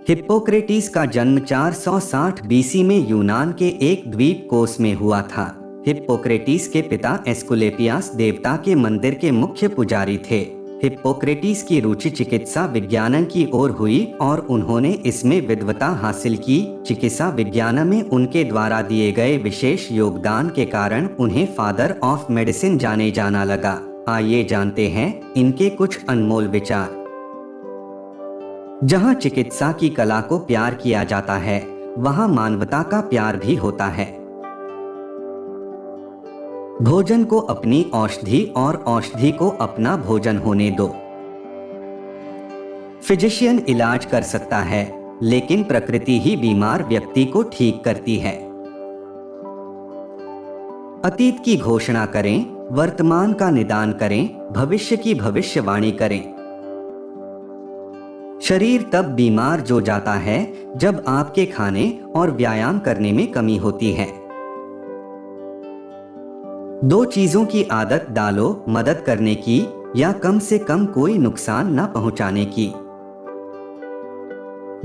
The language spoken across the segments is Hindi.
हिप्पोक्रेटिस का जन्म 460 बीसी में यूनान के एक द्वीप कोस में हुआ था। हिप्पोक्रेटिस के पिता एस्कुलेपियास देवता के मंदिर के मुख्य पुजारी थे। हिप्पोक्रेटिस की रुचि चिकित्सा विज्ञान की ओर हुई और उन्होंने इसमें विद्वता हासिल की। चिकित्सा विज्ञान में उनके द्वारा दिए गए विशेष योगदान के कारण उन्हें फादर ऑफ मेडिसिन जाने जाना लगा। आइए जानते हैं इनके कुछ अनमोल विचार। जहाँ चिकित्सा की कला को प्यार किया जाता है, वहाँ मानवता का प्यार भी होता है। भोजन को अपनी औषधि और औषधि को अपना भोजन होने दो। फिजिशियन इलाज कर सकता है, लेकिन प्रकृति ही बीमार व्यक्ति को ठीक करती है। अतीत की घोषणा करें, वर्तमान का निदान करें, भविष्य की भविष्यवाणी करें। शरीर तब बीमार जो जाता है जब आपके खाने और व्यायाम करने में कमी होती है। दो चीजों की आदत डालो, मदद करने की या कम से कम कोई नुकसान न पहुंचाने की।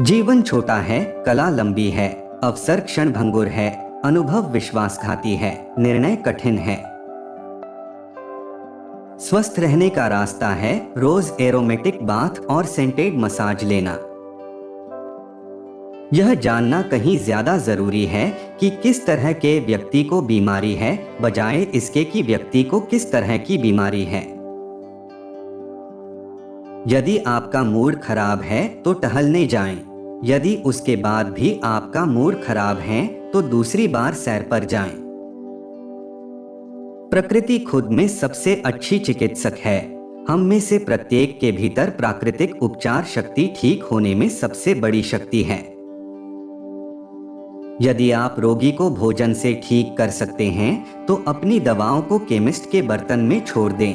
जीवन छोटा है, कला लंबी है, अवसर क्षणभंगुर है, अनुभव विश्वासघाती है, निर्णय कठिन है। स्वस्थ रहने का रास्ता है रोज एरोमेटिक बाथ और सेंटेड मसाज लेना। यह जानना कहीं ज्यादा जरूरी है कि किस तरह के व्यक्ति को बीमारी है, बजाय इसके कि व्यक्ति को किस तरह की बीमारी है। यदि आपका मूड खराब है तो टहलने जाएं। यदि उसके बाद भी आपका मूड खराब है तो दूसरी बार सैर पर जाएं। प्रकृति खुद में सबसे अच्छी चिकित्सक है। हम में से प्रत्येक के भीतर प्राकृतिक उपचार शक्ति ठीक होने में सबसे बड़ी शक्ति है। यदि आप रोगी को भोजन से ठीक कर सकते हैं तो अपनी दवाओं को केमिस्ट के बर्तन में छोड़ दें।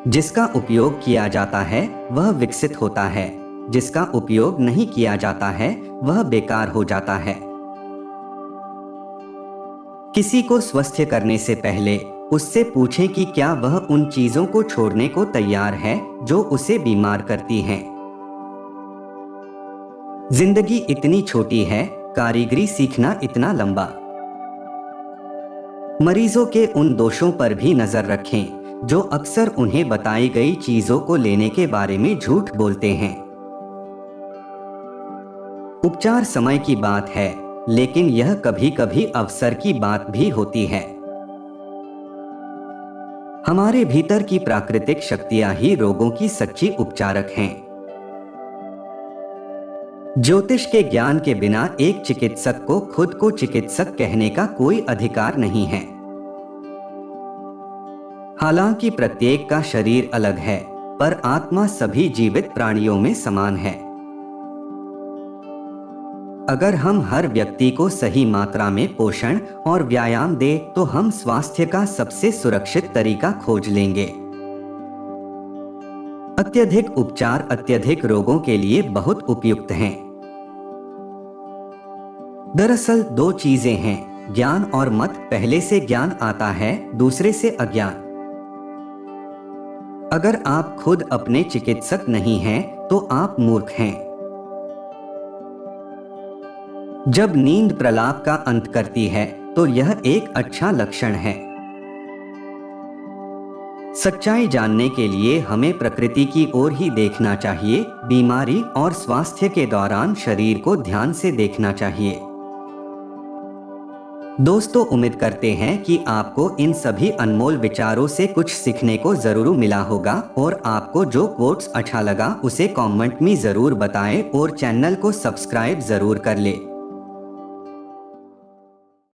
जिसका उपयोग किया जाता है वह विकसित होता है, जिसका उपयोग नहीं किया जाता है वह बेकार हो जाता है। किसी को स्वस्थ करने से पहले उससे पूछें कि क्या वह उन चीजों को छोड़ने को तैयार है जो उसे बीमार करती हैं। जिंदगी इतनी छोटी है, कारीगरी सीखना इतना लंबा। मरीजों के उन दोषों पर भी नजर रखें जो अक्सर उन्हें बताई गई चीजों को लेने के बारे में झूठ बोलते हैं। उपचार समय की बात है, लेकिन यह कभी कभी अवसर की बात भी होती है। हमारे भीतर की प्राकृतिक शक्तियां ही रोगों की सच्ची उपचारक हैं। ज्योतिष के ज्ञान के बिना एक चिकित्सक को खुद को चिकित्सक कहने का कोई अधिकार नहीं है। हालांकि प्रत्येक का शरीर अलग है, पर आत्मा सभी जीवित प्राणियों में समान है। अगर हम हर व्यक्ति को सही मात्रा में पोषण और व्यायाम दें तो हम स्वास्थ्य का सबसे सुरक्षित तरीका खोज लेंगे। अत्यधिक उपचार अत्यधिक रोगों के लिए बहुत उपयुक्त हैं। दरअसल दो चीजें हैं, ज्ञान और मत। पहले से ज्ञान आता है, दूसरे से अज्ञान। अगर आप खुद अपने चिकित्सक नहीं हैं तो आप मूर्ख हैं। जब नींद प्रलाप का अंत करती है तो यह एक अच्छा लक्षण है। सच्चाई जानने के लिए हमें प्रकृति की ओर ही देखना चाहिए। बीमारी और स्वास्थ्य के दौरान शरीर को ध्यान से देखना चाहिए। दोस्तों, उम्मीद करते हैं कि आपको इन सभी अनमोल विचारों से कुछ सीखने को जरूर मिला होगा और आपको जो कोट्स अच्छा लगा उसे कमेंट में जरूर बताएं और चैनल को सब्सक्राइब जरूर कर ले।